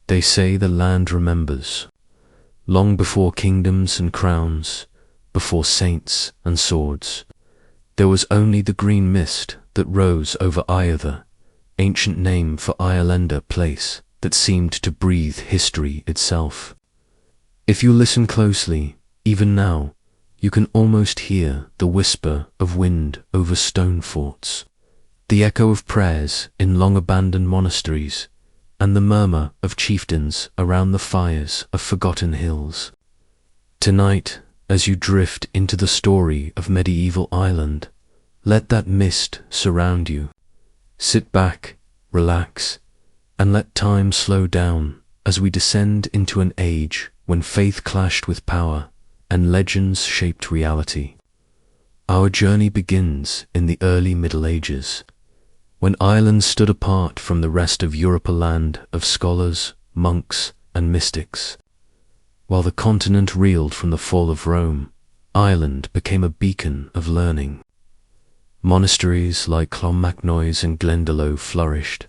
They say the land remembers, long before kingdoms and crowns, before saints and swords. There was only the green mist that rose over Iother, ancient name for Islander place that seemed to breathe history itself. If you listen closely, even now, you can almost hear the whisper of wind over stone forts, the echo of prayers in long-abandoned monasteries, and the murmur of chieftains around the fires of forgotten hills. Tonight, as you drift into the story of medieval Ireland, let that mist surround you. Sit back, relax, and let time slow down as we descend into an age when faith clashed with power and legends shaped reality. Our journey begins in the early Middle Ages, when Ireland stood apart from the rest of Europe, a land of scholars, monks, and mystics. While the continent reeled from the fall of Rome, Ireland became a beacon of learning. Monasteries like Clonmacnoise and Glendalough flourished,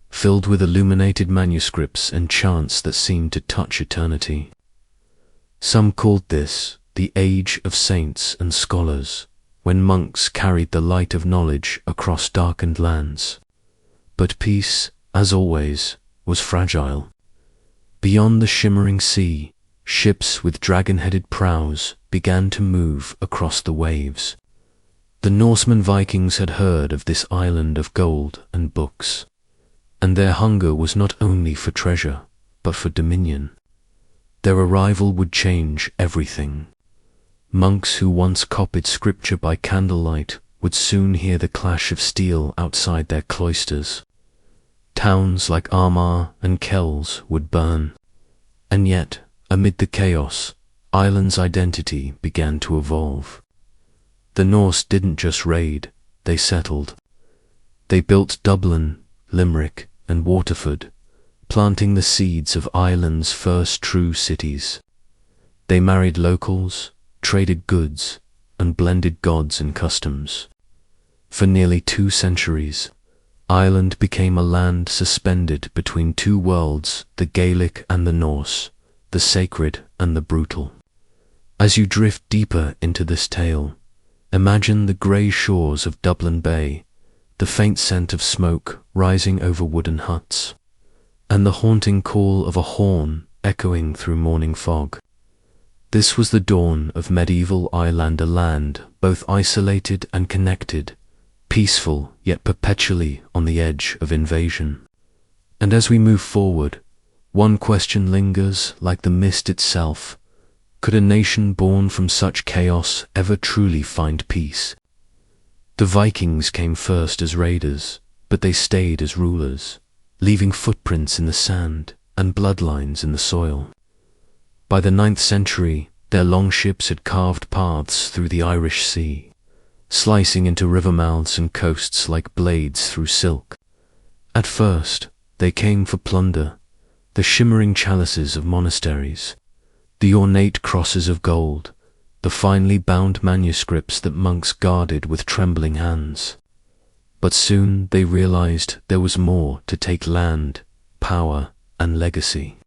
filled with illuminated manuscripts and chants that seemed to touch eternity. Some called this the Age of Saints and Scholars, when monks carried the light of knowledge across darkened lands. But peace, as always, was fragile. Beyond the shimmering sea, ships with dragon-headed prows began to move across the waves. The Norsemen Vikings had heard of this island of gold and books, and their hunger was not only for treasure, but for dominion. Their arrival would change everything. Monks who once copied scripture by candlelight would soon hear the clash of steel outside their cloisters. Towns like Armagh and Kells would burn. And yet, amid the chaos, Ireland's identity began to evolve. The Norse didn't just raid, they settled. They built Dublin, Limerick, and Waterford, planting the seeds of Ireland's first true cities. They married locals, traded goods, and blended gods and customs. For nearly 2 centuries, Ireland became a land suspended between two worlds, the Gaelic and the Norse, the sacred and the brutal. As you drift deeper into this tale, imagine the grey shores of Dublin Bay, the faint scent of smoke rising over wooden huts, and the haunting call of a horn echoing through morning fog. This was the dawn of medieval Islander land, both isolated and connected, peaceful yet perpetually on the edge of invasion. And as we move forward, one question lingers like the mist itself. Could a nation born from such chaos ever truly find peace? The Vikings came first as raiders, but they stayed as rulers, leaving footprints in the sand and bloodlines in the soil. By the 9th century, their longships had carved paths through the Irish Sea, slicing into river mouths and coasts like blades through silk. At first, they came for plunder, the shimmering chalices of monasteries, the ornate crosses of gold, the finely bound manuscripts that monks guarded with trembling hands. But soon they realized there was more to take: land, power, and legacy.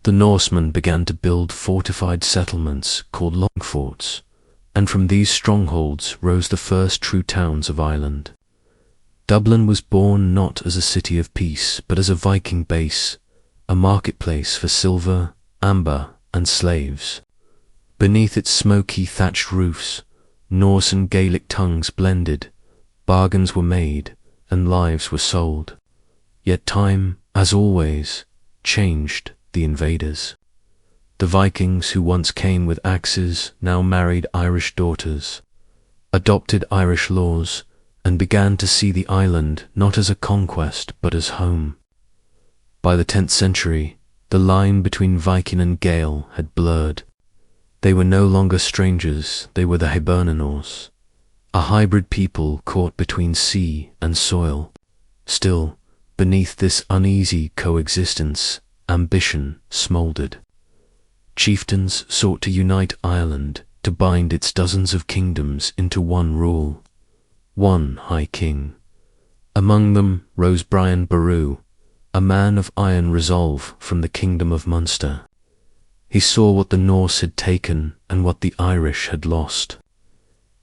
The Norsemen began to build fortified settlements called longforts, and from these strongholds rose the first true towns of Ireland. Dublin was born not as a city of peace, but as a Viking base, a marketplace for silver, amber, and slaves. Beneath its smoky thatched roofs, Norse and Gaelic tongues blended, bargains were made, and lives were sold. Yet time, as always, changed the invaders. The Vikings who once came with axes now married Irish daughters, adopted Irish laws, and began to see the island not as a conquest but as home. By the 10th century, the line between Viking and Gael had blurred. They were no longer strangers, they were the Hibernians, a hybrid people caught between sea and soil. Still, beneath this uneasy coexistence, ambition smouldered. Chieftains sought to unite Ireland, to bind its dozens of kingdoms into one rule, one high king. Among them rose Brian Boru, a man of iron resolve from the kingdom of Munster. He saw what the Norse had taken and what the Irish had lost.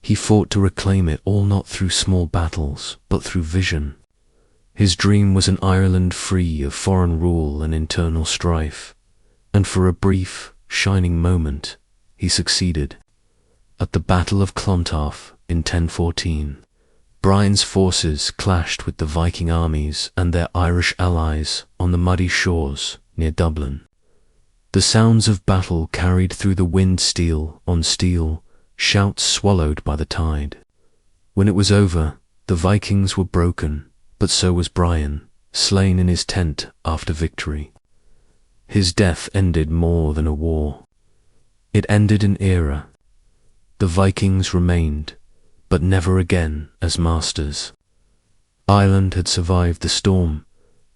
He fought to reclaim it all, not through small battles, but through vision. His dream was an Ireland free of foreign rule and internal strife, and for a brief, shining moment, he succeeded. At the Battle of Clontarf in 1014, Brian's forces clashed with the Viking armies and their Irish allies on the muddy shores near Dublin. The sounds of battle carried through the wind, steel on steel, shouts swallowed by the tide. When it was over, the Vikings were broken, but so was Brian, slain in his tent after victory. His death ended more than a war. It ended an era. The Vikings remained, but never again as masters. Ireland had survived the storm,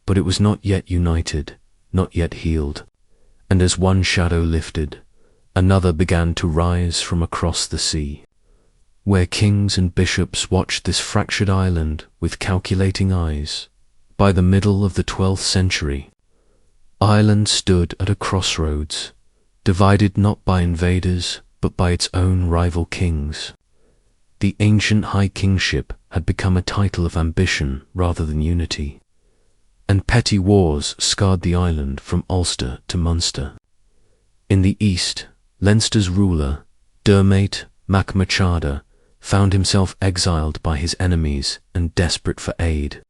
but it was not yet united, not yet healed. And as one shadow lifted, another began to rise from across the sea. Where kings and bishops watched this fractured island with calculating eyes, by the middle of the 12th century, Ireland stood at a crossroads, divided not by invaders, but by its own rival kings. The ancient high kingship had become a title of ambition rather than unity, and petty wars scarred the island from Ulster to Munster. In the east, Leinster's ruler, Dermot Mac Machada, found himself exiled by his enemies and desperate for aid.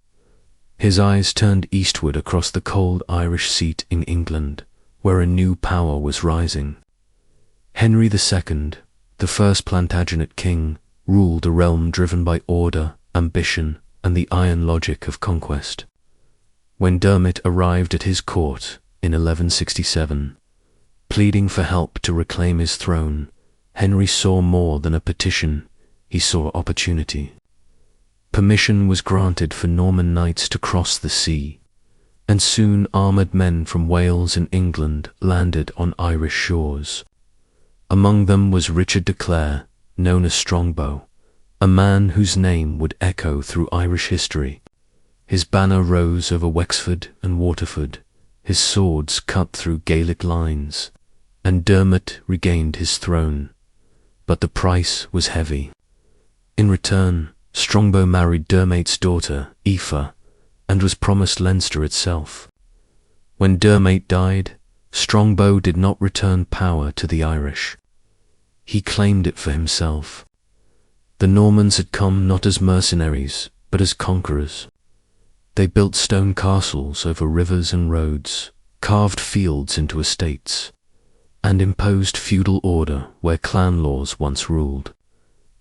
His eyes turned eastward across the cold Irish seat in England, where a new power was rising. Henry II, the first Plantagenet king, ruled a realm driven by order, ambition, and the iron logic of conquest. When Dermot arrived at his court in 1167, pleading for help to reclaim his throne, Henry saw more than a petition. He saw opportunity. Permission was granted for Norman knights to cross the sea, and soon armoured men from Wales and England landed on Irish shores. Among them was Richard de Clare, known as Strongbow, a man whose name would echo through Irish history. His banner rose over Wexford and Waterford, his swords cut through Gaelic lines, and Dermot regained his throne. But the price was heavy. In return, Strongbow married Dermot's daughter, Aoife, and was promised Leinster itself. When Dermot died, Strongbow did not return power to the Irish. He claimed it for himself. The Normans had come not as mercenaries, but as conquerors. They built stone castles over rivers and roads, carved fields into estates, and imposed feudal order where clan laws once ruled.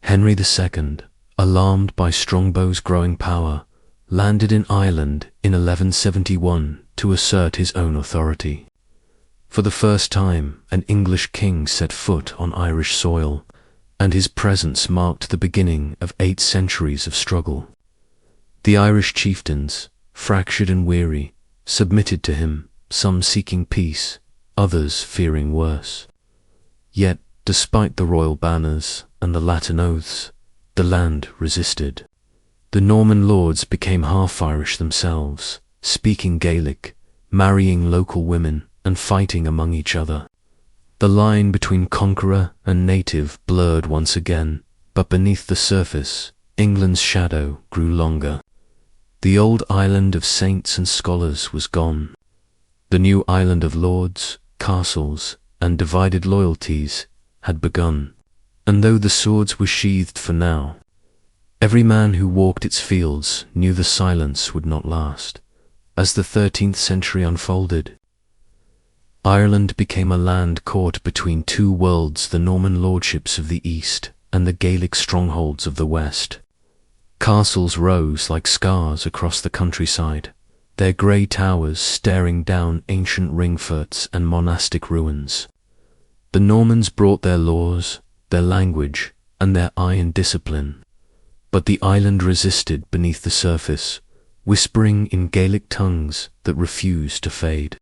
Henry II, alarmed by Strongbow's growing power, landed in Ireland in 1171 to assert his own authority. For the first time, an English king set foot on Irish soil, and his presence marked the beginning of 8 centuries of struggle. The Irish chieftains, fractured and weary, submitted to him, some seeking peace, others fearing worse. Yet, despite the royal banners and the Latin oaths, the land resisted. The Norman lords became half-Irish themselves, speaking Gaelic, marrying local women, and fighting among each other. The line between conqueror and native blurred once again, but beneath the surface, England's shadow grew longer. The old island of saints and scholars was gone. The new island of lords, castles, and divided loyalties had begun. And though the swords were sheathed for now, every man who walked its fields knew the silence would not last. As the 13th century unfolded, Ireland became a land caught between two worlds, the Norman lordships of the east and the Gaelic strongholds of the west. Castles rose like scars across the countryside, their grey towers staring down ancient ring forts and monastic ruins. The Normans brought their laws, their language, and their iron discipline, but the island resisted beneath the surface, whispering in Gaelic tongues that refused to fade.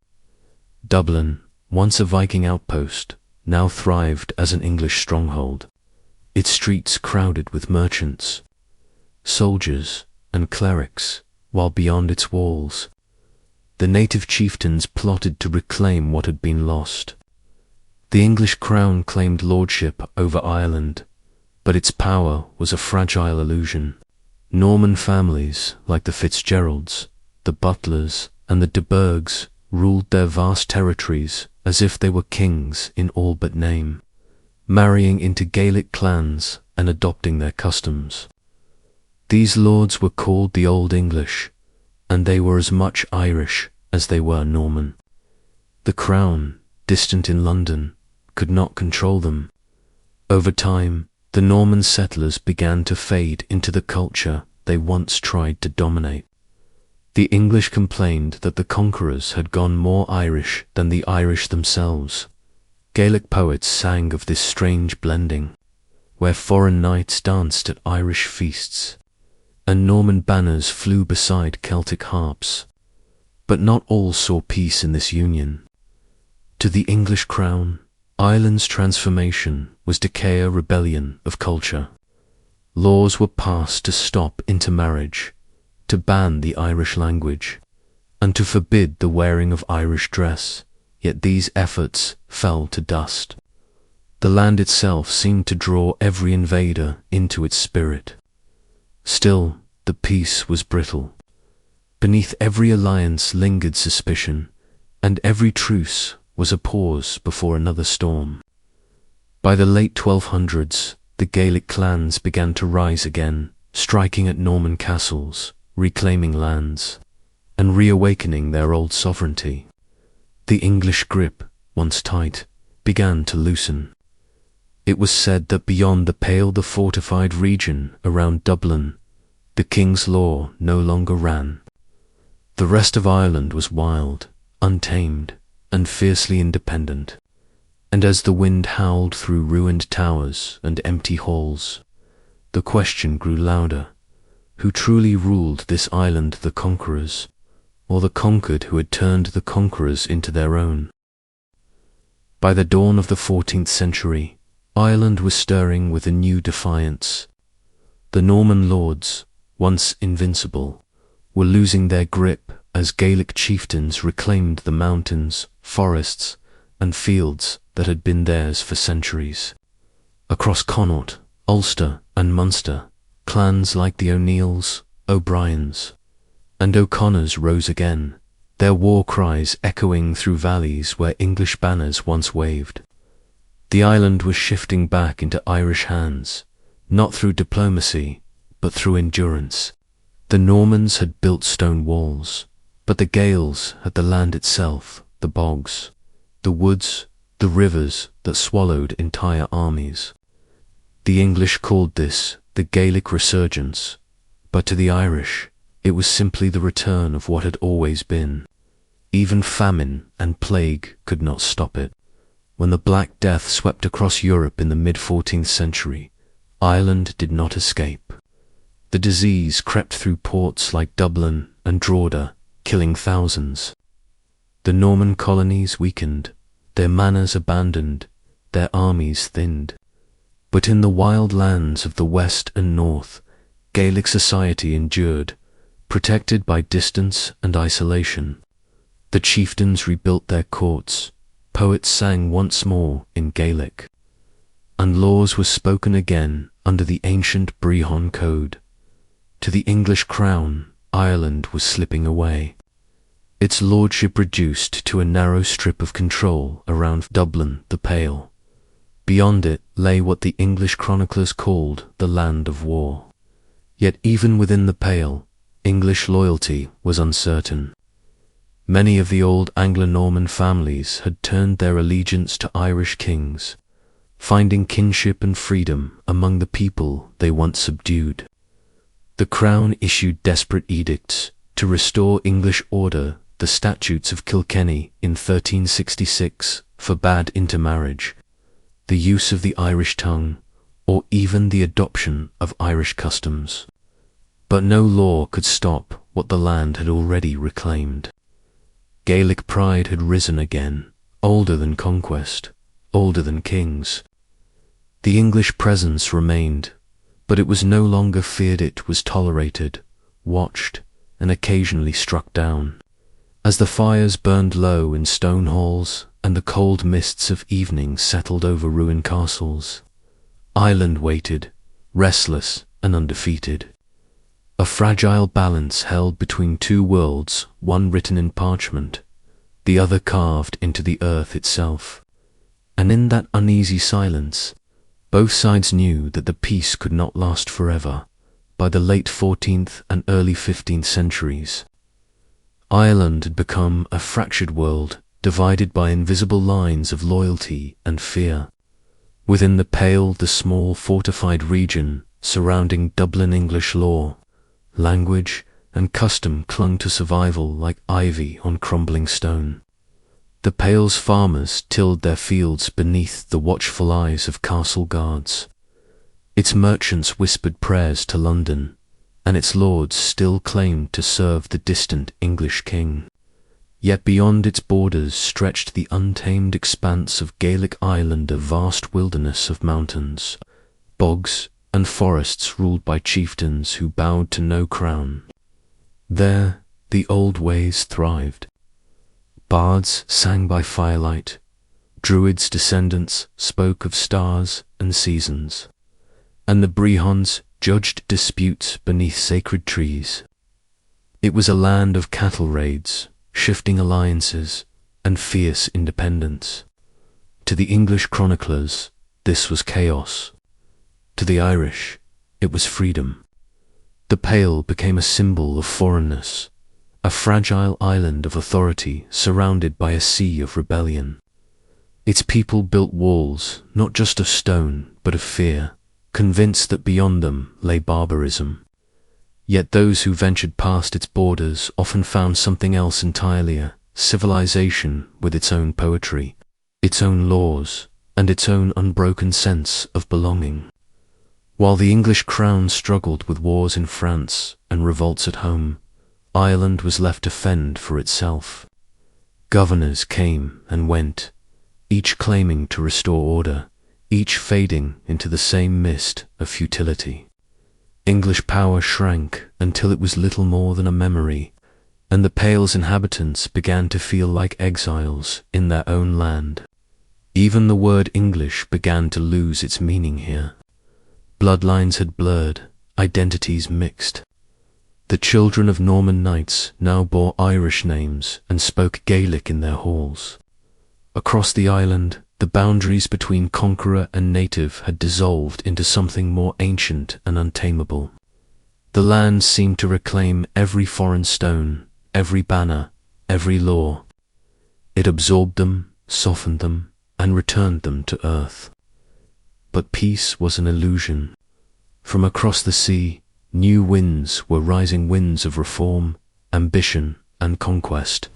Dublin, once a Viking outpost, now thrived as an English stronghold, its streets crowded with merchants, soldiers, and clerics, while beyond its walls, the native chieftains plotted to reclaim what had been lost. The English crown claimed lordship over Ireland, but its power was a fragile illusion. Norman families like the Fitzgeralds, the Butlers, and the de Burghs ruled their vast territories as if they were kings in all but name, marrying into Gaelic clans and adopting their customs. These lords were called the Old English, and they were as much Irish as they were Norman. The crown, distant in London, could not control them. Over time, the Norman settlers began to fade into the culture they once tried to dominate. The English complained that the conquerors had gone more Irish than the Irish themselves. Gaelic poets sang of this strange blending, where foreign knights danced at Irish feasts, and Norman banners flew beside Celtic harps. But not all saw peace in this union. To the English crown, Ireland's transformation was decay, a rebellion of culture. Laws were passed to stop intermarriage, to ban the Irish language, and to forbid the wearing of Irish dress, yet these efforts fell to dust. The land itself seemed to draw every invader into its spirit. Still, the peace was brittle. Beneath every alliance lingered suspicion, and every truce was a pause before another storm. By the late 1200s, the Gaelic clans began to rise again, striking at Norman castles, reclaiming lands, and reawakening their old sovereignty. The English grip, once tight, began to loosen. It was said that beyond the Pale, the fortified region around Dublin, the king's law no longer ran. The rest of Ireland was wild, untamed, and fiercely independent, and as the wind howled through ruined towers and empty halls, the question grew louder: who truly ruled this island, the conquerors, or the conquered who had turned the conquerors into their own? By the dawn of the 14th century, Ireland was stirring with a new defiance. The Norman lords, once invincible, were losing their grip as Gaelic chieftains reclaimed the mountains, forests, and fields that had been theirs for centuries. Across Connaught, Ulster, and Munster, clans like the O'Neills, O'Briens, and O'Connors rose again, their war cries echoing through valleys where English banners once waved. The island was shifting back into Irish hands, not through diplomacy, but through endurance. The Normans had built stone walls, but the Gaels had the land itself, the bogs, the woods, the rivers that swallowed entire armies. The English called this the Gaelic resurgence, but to the Irish, it was simply the return of what had always been. Even famine and plague could not stop it. When the Black Death swept across Europe in the mid-14th century, Ireland did not escape. The disease crept through ports like Dublin and Drogheda, killing thousands. The Norman colonies weakened, their manners abandoned, their armies thinned. But in the wild lands of the west and north, Gaelic society endured, protected by distance and isolation. The chieftains rebuilt their courts, poets sang once more in Gaelic, and laws were spoken again under the ancient Brehon Code. To the English crown, Ireland was slipping away, its lordship reduced to a narrow strip of control around Dublin, the Pale. Beyond it lay what the English chroniclers called the land of war. Yet even within the Pale, English loyalty was uncertain. Many of the old Anglo-Norman families had turned their allegiance to Irish kings, finding kinship and freedom among the people they once subdued. The Crown issued desperate edicts to restore English order. The Statutes of Kilkenny in 1366 forbade intermarriage, the use of the Irish tongue, or even the adoption of Irish customs. But no law could stop what the land had already reclaimed. Gaelic pride had risen again, older than conquest, older than kings. The English presence remained, but it was no longer feared. It was tolerated, watched, and occasionally struck down. As the fires burned low in stone halls and the cold mists of evening settled over ruined castles, Ireland waited, restless and undefeated. A fragile balance held between two worlds, one written in parchment, the other carved into the earth itself. And in that uneasy silence, both sides knew that the peace could not last forever. By the late 14th and early 15th centuries, Ireland had become a fractured world, divided by invisible lines of loyalty and fear. Within the Pale, the small fortified region surrounding Dublin, English law, language and custom clung to survival like ivy on crumbling stone. The Pale's farmers tilled their fields beneath the watchful eyes of castle guards. Its merchants whispered prayers to London, and its lords still claimed to serve the distant English king. Yet beyond its borders stretched the untamed expanse of Gaelic Ireland, a vast wilderness of mountains, bogs, and forests ruled by chieftains who bowed to no crown. There the old ways thrived. Bards sang by firelight, Druids' descendants spoke of stars and seasons, and the Brehons judged disputes beneath sacred trees. It was a land of cattle raids, shifting alliances, and fierce independence. To the English chroniclers, this was chaos. To the Irish, it was freedom. The Pale became a symbol of foreignness, a fragile island of authority surrounded by a sea of rebellion. Its people built walls, not just of stone, but of fear, convinced that beyond them lay barbarism. Yet those who ventured past its borders often found something else entirely, a civilization with its own poetry, its own laws, and its own unbroken sense of belonging. While the English crown struggled with wars in France and revolts at home, Ireland was left to fend for itself. Governors came and went, each claiming to restore order, each fading into the same mist of futility. English power shrank until it was little more than a memory, and the Pale's inhabitants began to feel like exiles in their own land. Even the word English began to lose its meaning here. Bloodlines had blurred, identities mixed. The children of Norman knights now bore Irish names and spoke Gaelic in their halls. Across the island, the boundaries between conqueror and native had dissolved into something more ancient and untamable. The land seemed to reclaim every foreign stone, every banner, every law. It absorbed them, softened them, and returned them to earth. But peace was an illusion. From across the sea, new winds were rising, winds of reform, ambition, and conquest.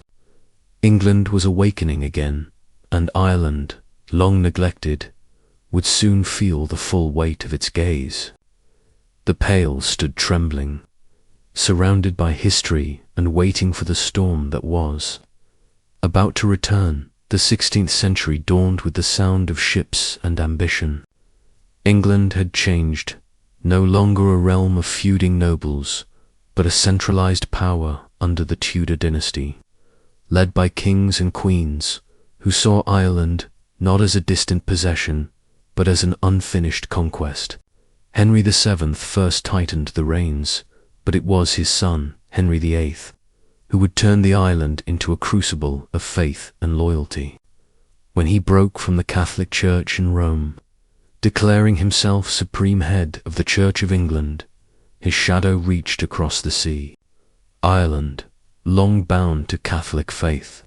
England was awakening again, and Ireland, long neglected, would soon feel the full weight of its gaze. The Pale stood trembling, surrounded by history and waiting for the storm that was. About to return, the 16th century dawned with the sound of ships and ambition. England had changed, no longer a realm of feuding nobles, but a centralized power under the Tudor dynasty, led by kings and queens who saw Ireland not as a distant possession, but as an unfinished conquest. Henry VII first tightened the reins, but it was his son, Henry VIII, who would turn the island into a crucible of faith and loyalty. When he broke from the Catholic Church in Rome, declaring himself supreme head of the Church of England, his shadow reached across the sea. Ireland, long bound to Catholic faith,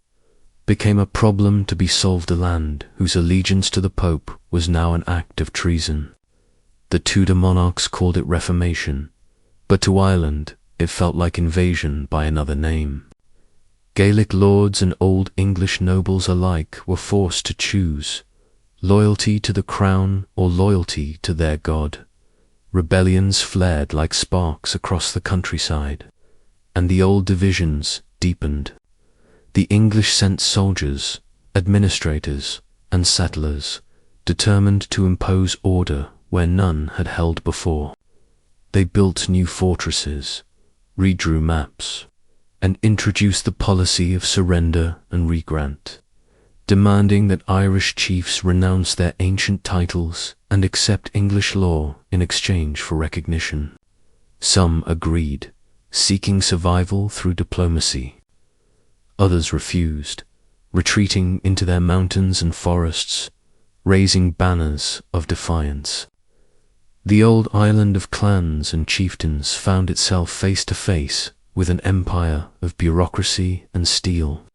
became a problem to be solved, a land whose allegiance to the Pope was now an act of treason. The Tudor monarchs called it reformation, but to Ireland it felt like invasion by another name. Gaelic lords and Old English nobles alike were forced to choose loyalty to the crown or loyalty to their god. Rebellions flared like sparks across the countryside, and the old divisions deepened. The English sent soldiers, administrators, and settlers, determined to impose order where none had held before. They built new fortresses, redrew maps, and introduced the policy of surrender and regrant, demanding that Irish chiefs renounce their ancient titles and accept English law in exchange for recognition. Some agreed, seeking survival through diplomacy. Others refused, retreating into their mountains and forests, raising banners of defiance. The old island of clans and chieftains found itself face to face with an empire of bureaucracy and steel.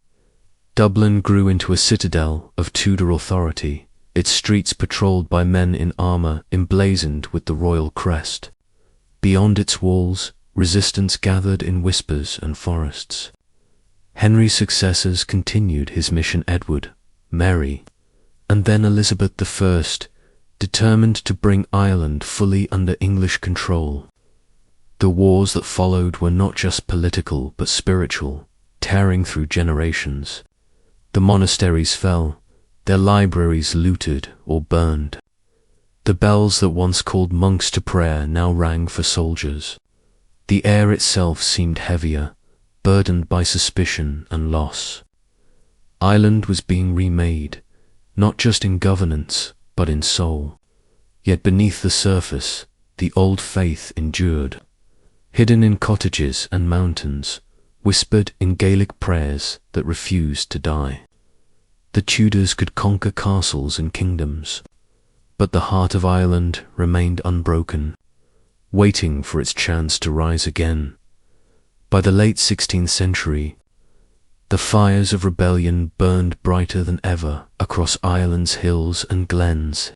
Dublin grew into a citadel of Tudor authority, its streets patrolled by men in armour emblazoned with the royal crest. Beyond its walls, resistance gathered in whispers and forests. Henry's successors continued his mission. Edward, Mary, and then Elizabeth I, determined to bring Ireland fully under English control. The wars that followed were not just political but spiritual, tearing through generations. The monasteries fell, their libraries looted or burned. The bells that once called monks to prayer now rang for soldiers. The air itself seemed heavier, burdened by suspicion and loss. Ireland was being remade, not just in governance, but in soul. Yet beneath the surface, the old faith endured. Hidden in cottages and mountains, whispered in Gaelic prayers that refused to die. The Tudors could conquer castles and kingdoms, but the heart of Ireland remained unbroken, waiting for its chance to rise again. By the late 16th century, the fires of rebellion burned brighter than ever across Ireland's hills and glens.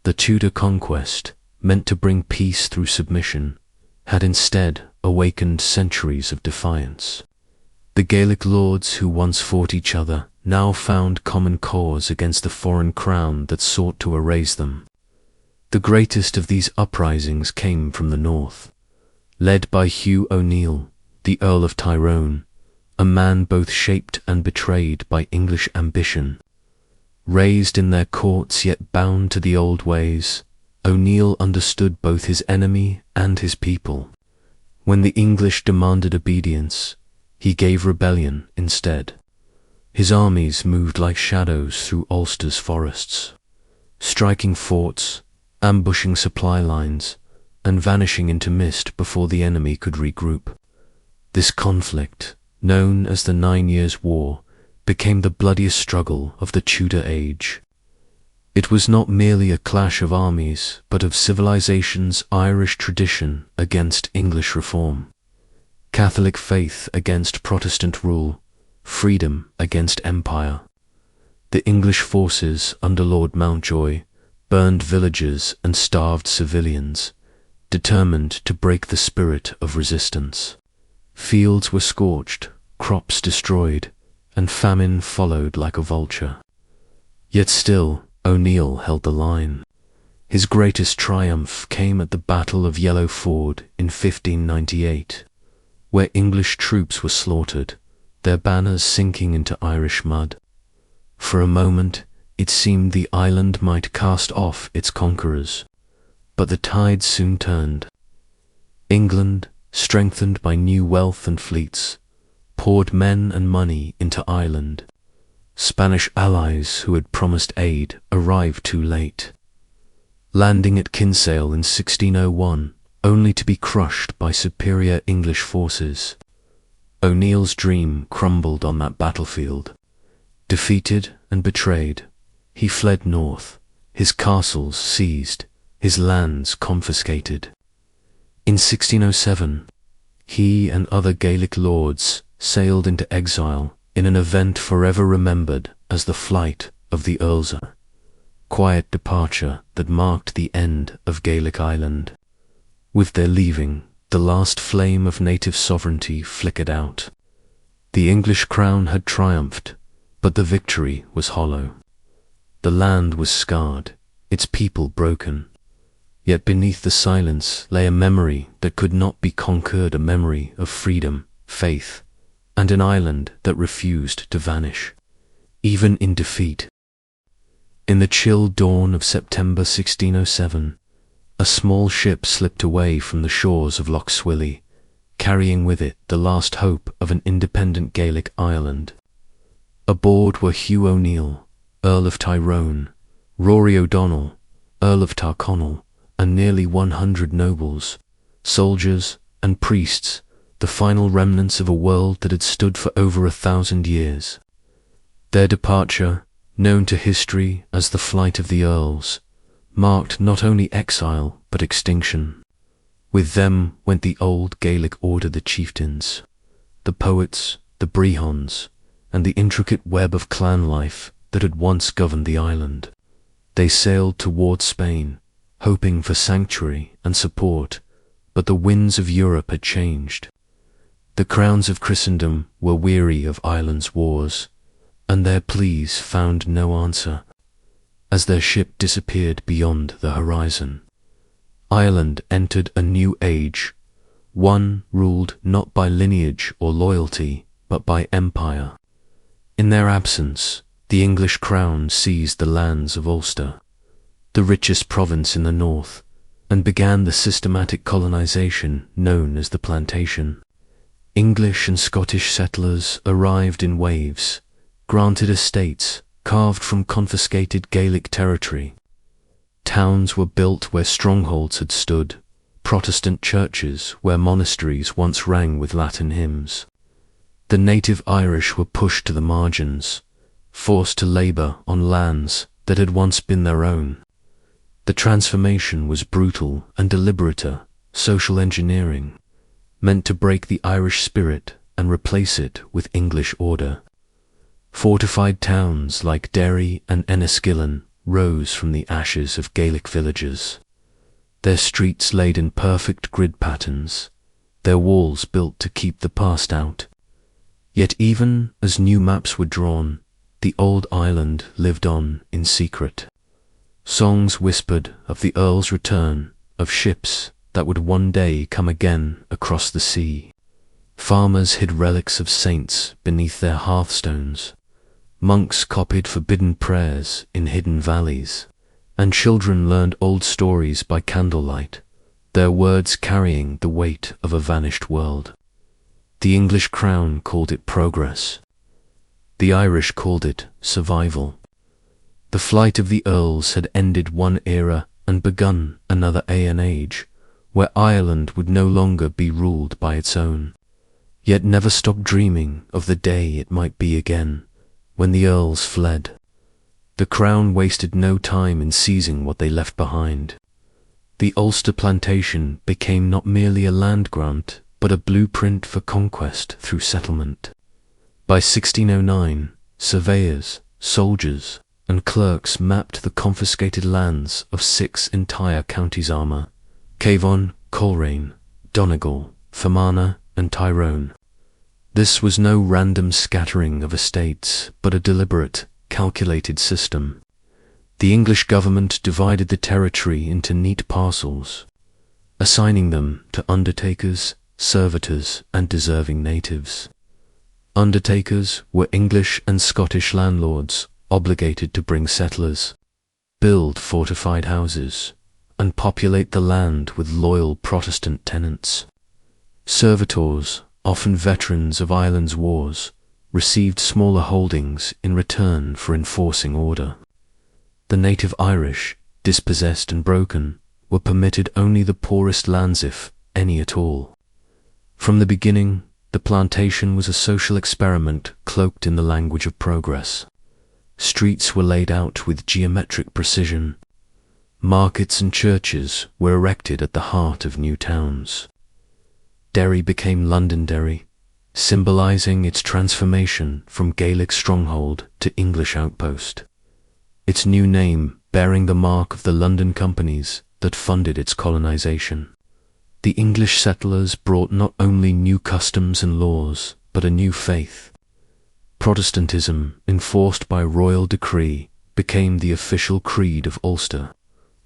The Tudor conquest, meant to bring peace through submission, had instead awakened centuries of defiance. The Gaelic lords who once fought each other now found common cause against the foreign crown that sought to erase them. The greatest of these uprisings came from the north, led by Hugh O'Neill, the Earl of Tyrone, a man both shaped and betrayed by English ambition. Raised in their courts yet bound to the old ways, O'Neill understood both his enemy and his people. When the English demanded obedience, he gave rebellion instead. His armies moved like shadows through Ulster's forests, striking forts, ambushing supply lines, and vanishing into mist before the enemy could regroup. This conflict, known as the 9 Years' War, became the bloodiest struggle of the Tudor age. It was not merely a clash of armies, but of civilization's Irish tradition against English reform, Catholic faith against Protestant rule, freedom against empire. The English forces under Lord Mountjoy burned villages and starved civilians, determined to break the spirit of resistance. Fields were scorched, crops destroyed, and famine followed like a vulture. Yet still, O'Neill held the line. His greatest triumph came at the Battle of Yellow Ford in 1598, where English troops were slaughtered, their banners sinking into Irish mud. For a moment, it seemed the island might cast off its conquerors, but the tide soon turned. England, strengthened by new wealth and fleets, poured men and money into Ireland. Spanish allies who had promised aid arrived too late, landing at Kinsale in 1601, only to be crushed by superior English forces. O'Neill's dream crumbled on that battlefield. Defeated and betrayed, he fled north, his castles seized, his lands confiscated. In 1607, he and other Gaelic lords sailed into exile in an event forever remembered as the flight of the Earlsa, quiet departure that marked the end of Gaelic Island. With their leaving, the last flame of native sovereignty flickered out. The English crown had triumphed, but the victory was hollow. The land was scarred, its people broken. Yet beneath the silence lay a memory that could not be conquered, a memory of freedom, faith, and an island that refused to vanish, even in defeat. In the chill dawn of September 1607, a small ship slipped away from the shores of Lough Swilly, carrying with it the last hope of an independent Gaelic Ireland. Aboard were Hugh O'Neill, Earl of Tyrone, Rory O'Donnell, Earl of Tyrconnell, and nearly 100 nobles, soldiers, and priests, the final remnants of a world that had stood for over 1,000 years. Their departure, known to history as the Flight of the Earls, marked not only exile but extinction. With them went the old Gaelic order, the chieftains, the poets, the brehons, and the intricate web of clan life that had once governed the island. They sailed toward Spain, hoping for sanctuary and support, but the winds of Europe had changed. The crowns of Christendom were weary of Ireland's wars, and their pleas found no answer. As their ship disappeared beyond the horizon, Ireland entered a new age, one ruled not by lineage or loyalty, but by empire. In their absence, the English crown seized the lands of Ulster, the richest province in the north, and began the systematic colonization known as the plantation. English and Scottish settlers arrived in waves, granted estates carved from confiscated Gaelic territory. Towns were built where strongholds had stood, Protestant churches where monasteries once rang with Latin hymns. The native Irish were pushed to the margins, forced to labour on lands that had once been their own. The transformation was brutal and deliberate, social engineering, meant to break the Irish spirit and replace it with English order. Fortified towns like Derry and Enniskillen rose from the ashes of Gaelic villages, their streets laid in perfect grid patterns, their walls built to keep the past out. Yet even as new maps were drawn, the old island lived on in secret. Songs whispered of the Earl's return, of ships that would one day come again across the sea. Farmers hid relics of saints beneath their hearthstones. Monks copied forbidden prayers in hidden valleys, and children learned old stories by candlelight, their words carrying the weight of a vanished world. The English crown called it progress. The Irish called it survival. The flight of the Earls had ended one era and begun another age, where Ireland would no longer be ruled by its own, yet never stopped dreaming of the day it might be again, when the Earls fled. The crown wasted no time in seizing what they left behind. The Ulster plantation became not merely a land grant, but a blueprint for conquest through settlement. By 1609, surveyors, soldiers, and clerks mapped the confiscated lands of 6 entire counties: Armagh, Cavan, Coleraine, Donegal, Fermanagh, and Tyrone. This was no random scattering of estates, but a deliberate, calculated system. The English government divided the territory into neat parcels, assigning them to undertakers, servitors, and deserving natives. Undertakers were English and Scottish landlords obligated to bring settlers, build fortified houses, and populate the land with loyal Protestant tenants. Servitors, often veterans of Ireland's wars, received smaller holdings in return for enforcing order. The native Irish, dispossessed and broken, were permitted only the poorest lands, if any at all. From the beginning, the plantation was a social experiment cloaked in the language of progress. Streets were laid out with geometric precision. Markets and churches were erected at the heart of new towns. Derry became Londonderry, symbolizing its transformation from Gaelic stronghold to English outpost, its new name bearing the mark of the London companies that funded its colonization. The English settlers brought not only new customs and laws, but a new faith. Protestantism, enforced by royal decree, became the official creed of Ulster,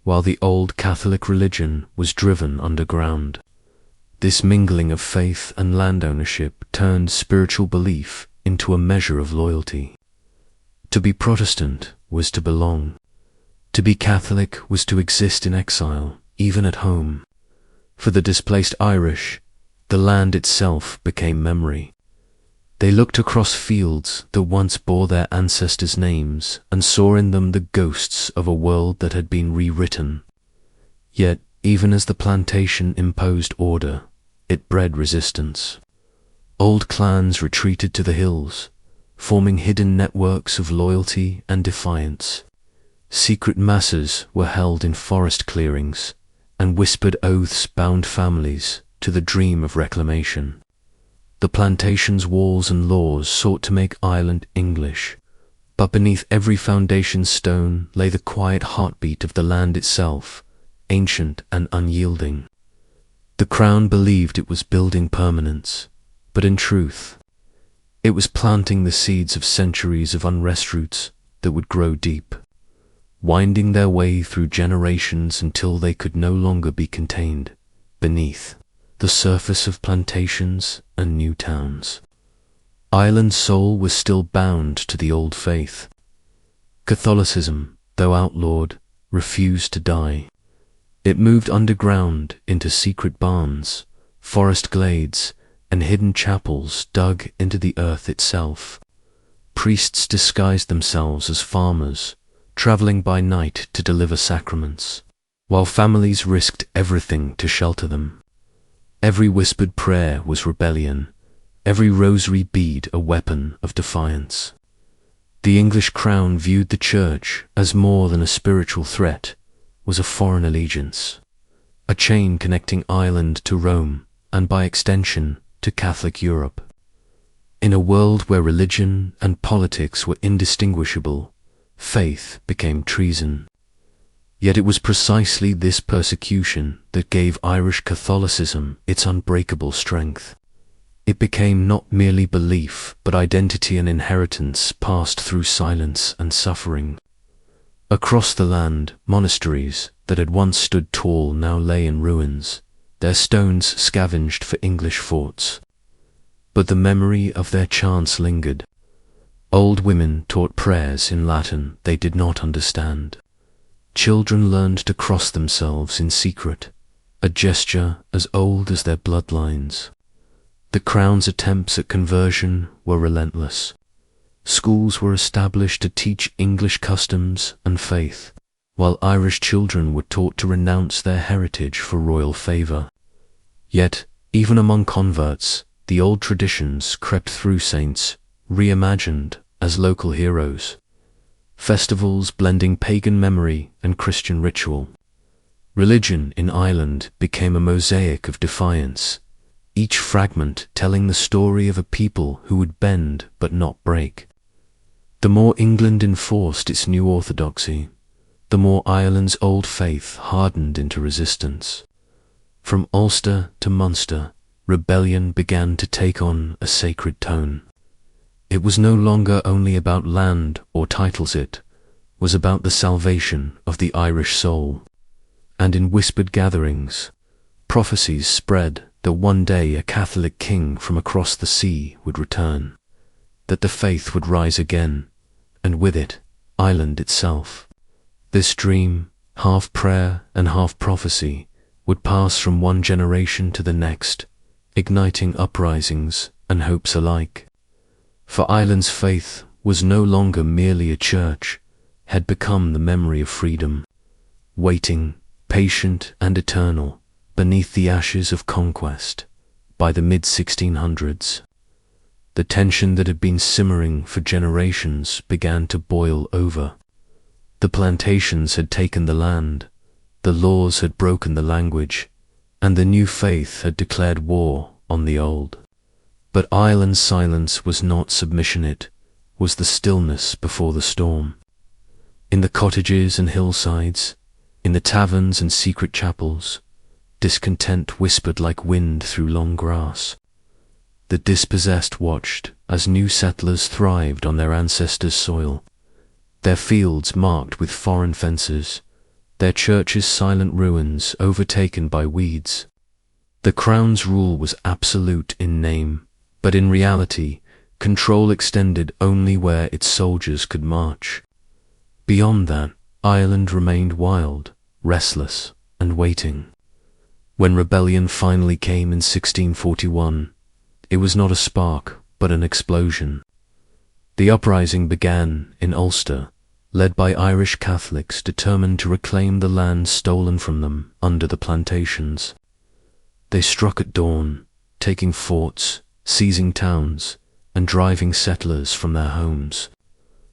while the old Catholic religion was driven underground. This mingling of faith and land ownership turned spiritual belief into a measure of loyalty. To be Protestant was to belong. To be Catholic was to exist in exile, even at home. For the displaced Irish, the the land itself became memory. They looked across fields that once bore their ancestors' names and saw in them the ghosts of a world that had been rewritten. Yet, even as the plantation imposed order, it bred resistance. Old clans retreated to the hills, forming hidden networks of loyalty and defiance. Secret masses were held in forest clearings, and whispered oaths bound families to the dream of reclamation. The plantation's walls and laws sought to make Ireland English, but beneath every foundation stone lay the quiet heartbeat of the land itself, ancient and unyielding. The crown believed it was building permanence, but in truth, it was planting the seeds of centuries of unrest roots that would grow deep, winding their way through generations until they could no longer be contained beneath the surface of plantations and new towns. Ireland's soul was still bound to the old faith. Catholicism, though outlawed, refused to die. It moved underground into secret barns, forest glades, and hidden chapels dug into the earth itself. Priests disguised themselves as farmers, traveling by night to deliver sacraments, while families risked everything to shelter them. Every whispered prayer was rebellion, every rosary bead a weapon of defiance. The English crown viewed the church as more than a spiritual threat, was a foreign allegiance, a chain connecting Ireland to Rome, and by extension to Catholic Europe. In a world where religion and politics were indistinguishable, faith became treason. Yet it was precisely this persecution that gave Irish Catholicism its unbreakable strength. It became not merely belief, but identity and inheritance passed through silence and suffering. Across the land, monasteries that had once stood tall now lay in ruins, their stones scavenged for English forts. But the memory of their chants lingered. Old women taught prayers in Latin they did not understand. Children learned to cross themselves in secret, a gesture as old as their bloodlines. The crown's attempts at conversion were relentless. Schools were established to teach English customs and faith, while Irish children were taught to renounce their heritage for royal favour. Yet, even among converts, the old traditions crept through saints, reimagined as local heroes. Festivals blending pagan memory and Christian ritual. Religion in Ireland became a mosaic of defiance, each fragment telling the story of a people who would bend but not break. The more England enforced its new orthodoxy, the more Ireland's old faith hardened into resistance. From Ulster to Munster, rebellion began to take on a sacred tone. It was no longer only about land or titles, it was about the salvation of the Irish soul. And in whispered gatherings, prophecies spread that one day a Catholic king from across the sea would return, that the faith would rise again, and with it, Ireland itself. This dream, half prayer and half prophecy, would pass from one generation to the next, igniting uprisings and hopes alike. For Ireland's faith was no longer merely a church, had become the memory of freedom, waiting, patient and eternal, beneath the ashes of conquest. By the mid-1600s, the tension that had been simmering for generations began to boil over. The plantations had taken the land, the laws had broken the language, and the new faith had declared war on the old. But Ireland's silence was not submission, it was the stillness before the storm. In the cottages and hillsides, in the taverns and secret chapels, discontent whispered like wind through long grass. The dispossessed watched as new settlers thrived on their ancestors' soil, their fields marked with foreign fences, their churches' silent ruins overtaken by weeds. The crown's rule was absolute in name, but in reality, control extended only where its soldiers could march. Beyond that, Ireland remained wild, restless, and waiting. When rebellion finally came in 1641, it was not a spark, but an explosion. The uprising began in Ulster, led by Irish Catholics determined to reclaim the land stolen from them under the plantations. They struck at dawn, taking forts, seizing towns, and driving settlers from their homes.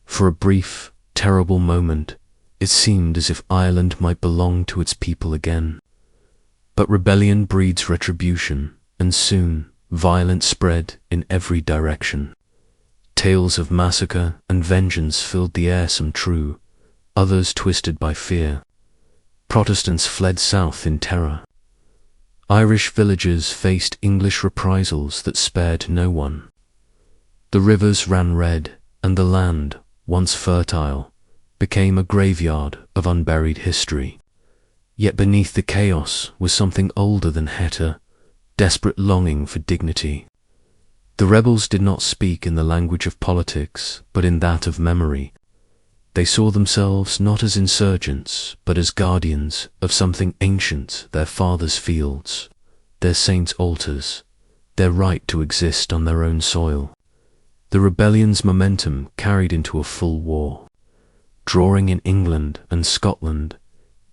For a brief, terrible moment, it seemed as if Ireland might belong to its people again. But rebellion breeds retribution, and soon violence spread in every direction. Tales of massacre and vengeance filled the air, some true, others twisted by fear. Protestants fled south in terror. Irish villages faced English reprisals that spared no one. The rivers ran red, and the land, once fertile, became a graveyard of unburied history. Yet beneath the chaos was something older than Heta, desperate longing for dignity. The rebels did not speak in the language of politics, but in that of memory. They saw themselves not as insurgents, but as guardians of something ancient, their fathers' fields, their saints' altars, their right to exist on their own soil. The rebellion's momentum carried into a full war, drawing in England and Scotland,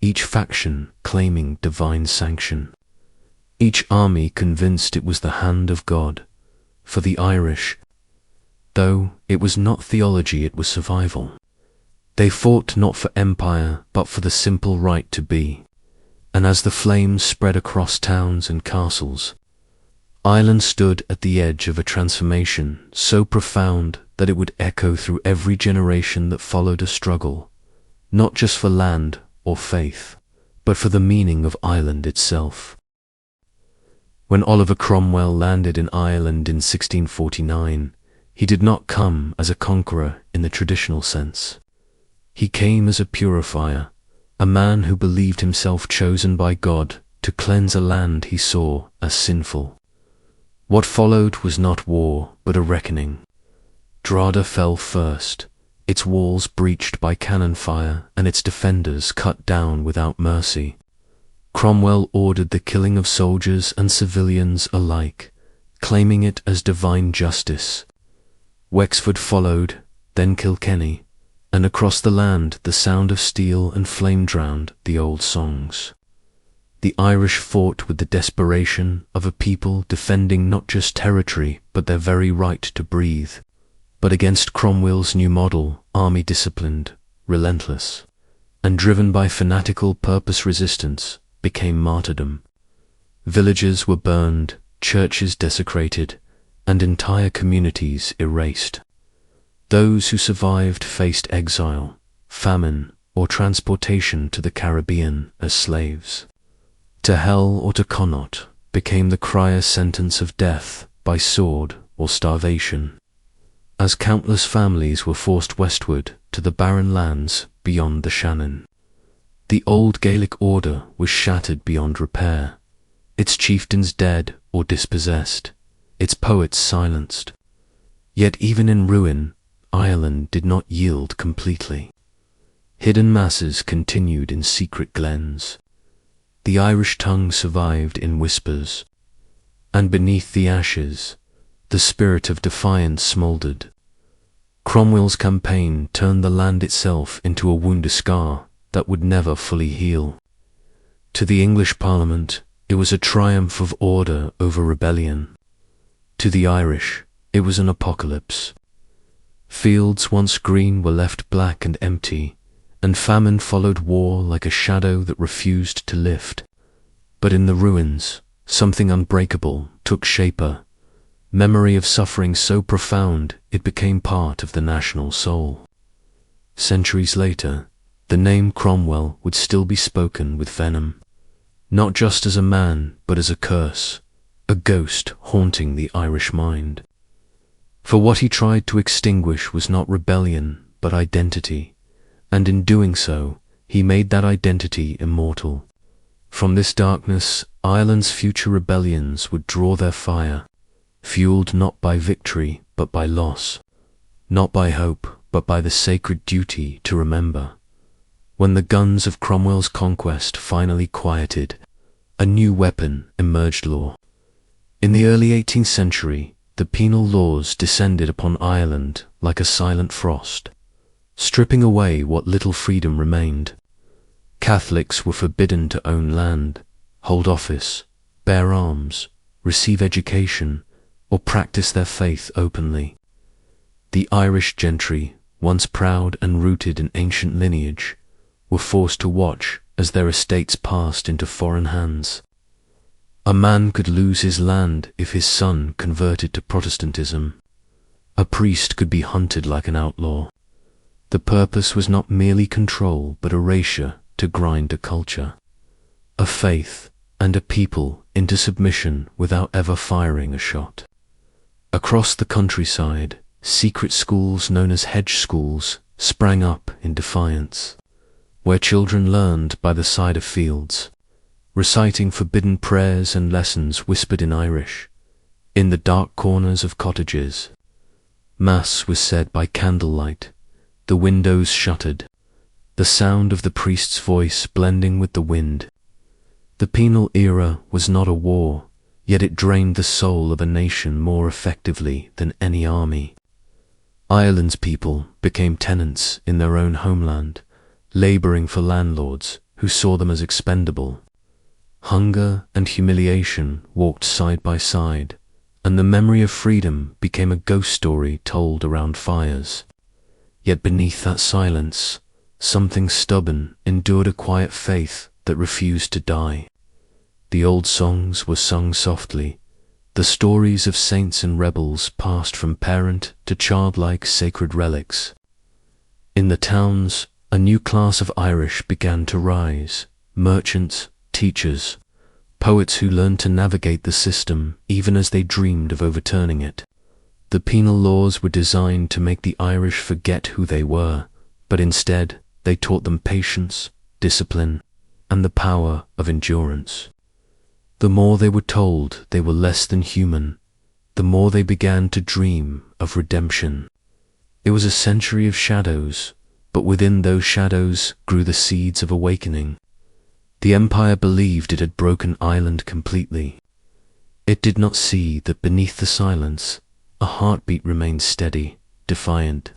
each faction claiming divine sanction. Each army convinced it was the hand of God. For the Irish, though it was not theology, it was survival. They fought not for empire, but for the simple right to be. And as the flames spread across towns and castles, Ireland stood at the edge of a transformation so profound that it would echo through every generation that followed a struggle, not just for land or faith, but for the meaning of Ireland itself. When Oliver Cromwell landed in Ireland in 1649, he did not come as a conqueror in the traditional sense. He came as a purifier, a man who believed himself chosen by God to cleanse a land he saw as sinful. What followed was not war, but a reckoning. Drogheda fell first, its walls breached by cannon fire and its defenders cut down without mercy. Cromwell ordered the killing of soldiers and civilians alike, claiming it as divine justice. Wexford followed, then Kilkenny, and across the land the sound of steel and flame drowned the old songs. The Irish fought with the desperation of a people defending not just territory but their very right to breathe. But against Cromwell's new model, army disciplined, relentless, and driven by fanatical purpose, resistance became martyrdom. Villages were burned, churches desecrated, and entire communities erased. Those who survived faced exile, famine, or transportation to the Caribbean as slaves. To hell or to Connaught became the crier sentence of death by sword or starvation, as countless families were forced westward to the barren lands beyond the Shannon. The old Gaelic order was shattered beyond repair, its chieftains dead or dispossessed, its poets silenced. Yet even in ruin, Ireland did not yield completely. Hidden masses continued in secret glens. The Irish tongue survived in whispers, and beneath the ashes, the spirit of defiance smouldered. Cromwell's campaign turned the land itself into a wounded scar that would never fully heal. To the English Parliament, it was a triumph of order over rebellion. To the Irish, it was an apocalypse. Fields once green were left black and empty, and famine followed war like a shadow that refused to lift. But in the ruins, something unbreakable took shape, a memory of suffering so profound it became part of the national soul. Centuries later, the name Cromwell would still be spoken with venom, not just as a man, but as a curse, a ghost haunting the Irish mind. For what he tried to extinguish was not rebellion, but identity, and in doing so, he made that identity immortal. From this darkness, Ireland's future rebellions would draw their fire, fueled not by victory, but by loss, not by hope, but by the sacred duty to remember. When the guns of Cromwell's conquest finally quieted, a new weapon emerged: law. In the early 18th century, the penal laws descended upon Ireland like a silent frost, stripping away what little freedom remained. Catholics were forbidden to own land, hold office, bear arms, receive education, or practice their faith openly. The Irish gentry, once proud and rooted in ancient lineage, were forced to watch as their estates passed into foreign hands. A man could lose his land if his son converted to Protestantism. A priest could be hunted like an outlaw. The purpose was not merely control but erasure to grind a culture, a faith, and a people into submission without ever firing a shot. Across the countryside, secret schools known as hedge schools sprang up in defiance, where children learned by the side of fields, reciting forbidden prayers and lessons whispered in Irish, in the dark corners of cottages. Mass was said by candlelight, the windows shuttered, the sound of the priest's voice blending with the wind. The penal era was not a war, yet it drained the soul of a nation more effectively than any army. Ireland's people became tenants in their own homeland, labouring for landlords who saw them as expendable. Hunger and humiliation walked side by side, and the memory of freedom became a ghost story told around fires. Yet beneath that silence, something stubborn endured a quiet faith that refused to die. The old songs were sung softly, the stories of saints and rebels passed from parent to childlike sacred relics. In the towns, a new class of Irish began to rise: merchants, teachers, poets who learned to navigate the system even as they dreamed of overturning it. The penal laws were designed to make the Irish forget who they were, but instead they taught them patience, discipline, and the power of endurance. The more they were told they were less than human, the more they began to dream of redemption. It was a century of shadows, but within those shadows grew the seeds of awakening. The empire believed it had broken Ireland completely. It did not see that beneath the silence, a heartbeat remained steady, defiant,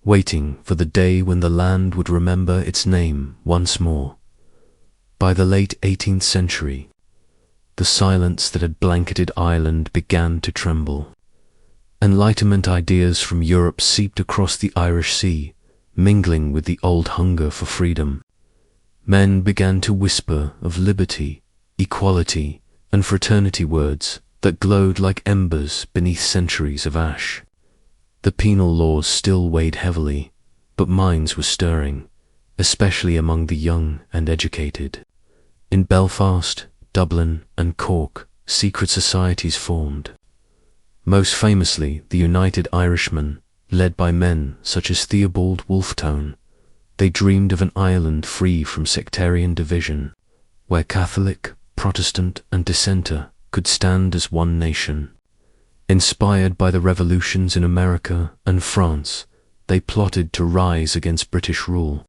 waiting for the day when the land would remember its name once more. By the late 18th century, the silence that had blanketed Ireland began to tremble. Enlightenment ideas from Europe seeped across the Irish Sea, mingling with the old hunger for freedom. Men began to whisper of liberty, equality, and fraternity, words that glowed like embers beneath centuries of ash. The penal laws still weighed heavily, but minds were stirring, especially among the young and educated. In Belfast, Dublin, and Cork, secret societies formed. Most famously, the United Irishmen, led by men such as Theobald Wolfetone. They dreamed of an Ireland free from sectarian division, where Catholic, Protestant, and Dissenter could stand as one nation. Inspired by the revolutions in America and France, they plotted to rise against British rule.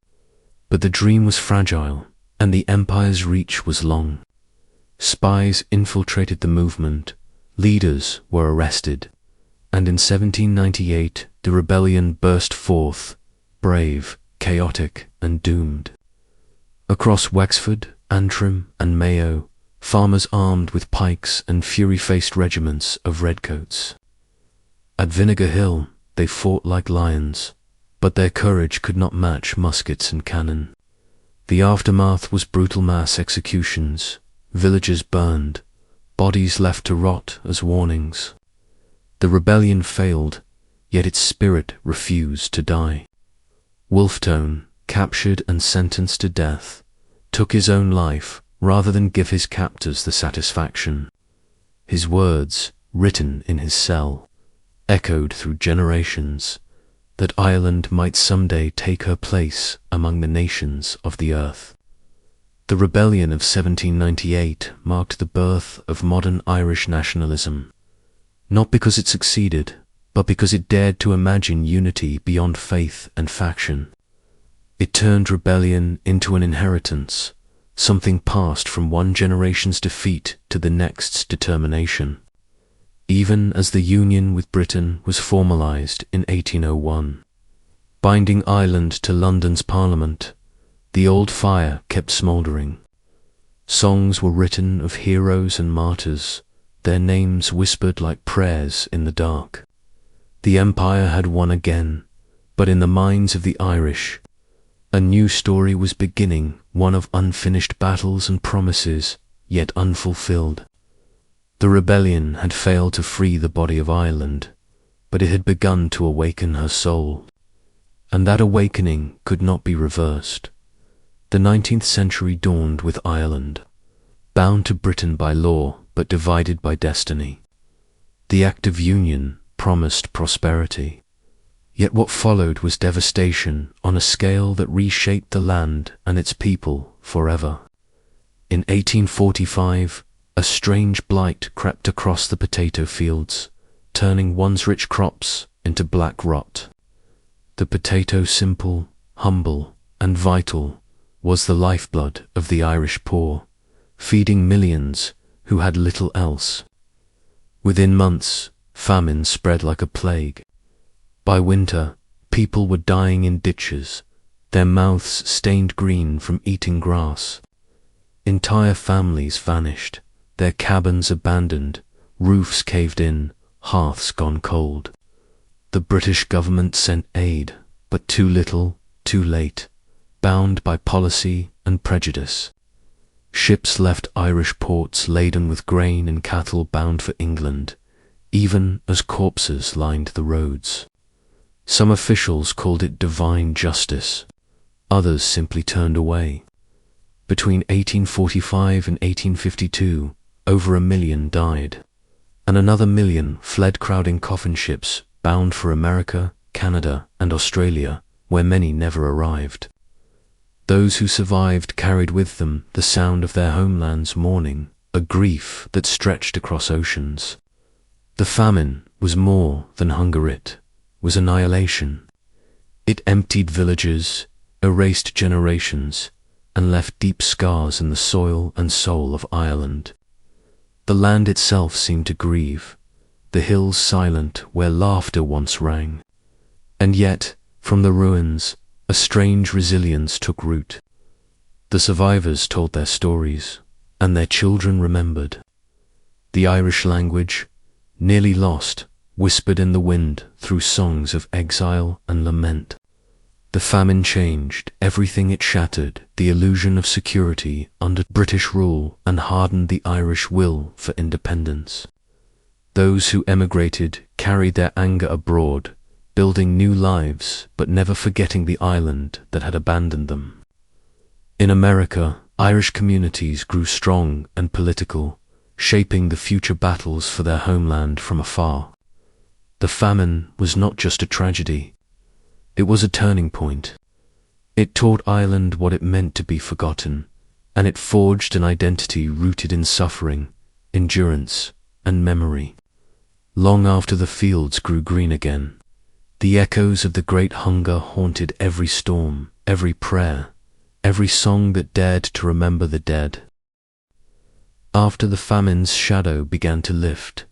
But the dream was fragile, and the empire's reach was long. Spies infiltrated the movement, leaders were arrested, and in 1798 the rebellion burst forth, brave, chaotic, and doomed. Across Wexford, Antrim, and Mayo, farmers armed with pikes and fury-faced regiments of redcoats. At Vinegar Hill they fought like lions, but their courage could not match muskets and cannon. The aftermath was brutal mass executions, villages burned, bodies left to rot as warnings. The rebellion failed, yet its spirit refused to die. Wolfetone, captured and sentenced to death, took his own life rather than give his captors the satisfaction. His words, written in his cell, echoed through generations, that Ireland might someday take her place among the nations of the earth. The rebellion of 1798 marked the birth of modern Irish nationalism, not because it succeeded, but because it dared to imagine unity beyond faith and faction. It turned rebellion into an inheritance, something passed from one generation's defeat to the next's determination. Even as the union with Britain was formalised in 1801, binding Ireland to London's Parliament, the old fire kept smouldering. Songs were written of heroes and martyrs, their names whispered like prayers in the dark. The Empire had won again, but in the minds of the Irish, a new story was beginning, one of unfinished battles and promises, yet unfulfilled. The rebellion had failed to free the body of Ireland, but it had begun to awaken her soul. And that awakening could not be reversed. The 19th century dawned with Ireland, bound to Britain by law, but divided by destiny. The Act of Union promised prosperity, yet what followed was devastation on a scale that reshaped the land and its people forever. In 1845, a strange blight crept across the potato fields, turning once rich crops into black rot. The potato, simple, humble, and vital, was the lifeblood of the Irish poor, feeding millions who had little else. Within months, famine spread like a plague. By winter, people were dying in ditches, their mouths stained green from eating grass. Entire families vanished, their cabins abandoned, roofs caved in, hearths gone cold. The British government sent aid, but too little, too late, bound by policy and prejudice. Ships left Irish ports laden with grain and cattle bound for England, even as corpses lined the roads. Some officials called it divine justice, others simply turned away. Between 1845 and 1852, over 1 million died, and another 1 million fled, crowding coffin ships bound for America, Canada, and Australia, where many never arrived. Those who survived carried with them the sound of their homeland's mourning, a grief that stretched across oceans. The famine was more than hunger, it was annihilation. It emptied villages, erased generations, and left deep scars in the soil and soul of Ireland. The land itself seemed to grieve, the hills silent where laughter once rang. And yet, from the ruins, a strange resilience took root. The survivors told their stories, and their children remembered. The Irish language, nearly lost, whispered in the wind through songs of exile and lament. The famine changed everything, it shattered the illusion of security under British rule and hardened the Irish will for independence. Those who emigrated carried their anger abroad, building new lives but never forgetting the island that had abandoned them. In America, Irish communities grew strong and political, shaping the future battles for their homeland from afar. The famine was not just a tragedy, it was a turning point. It taught Ireland what it meant to be forgotten, and it forged an identity rooted in suffering, endurance, and memory. Long after the fields grew green again, the echoes of the great hunger haunted every storm, every prayer, every song that dared to remember the dead. After the famine's shadow began to lift,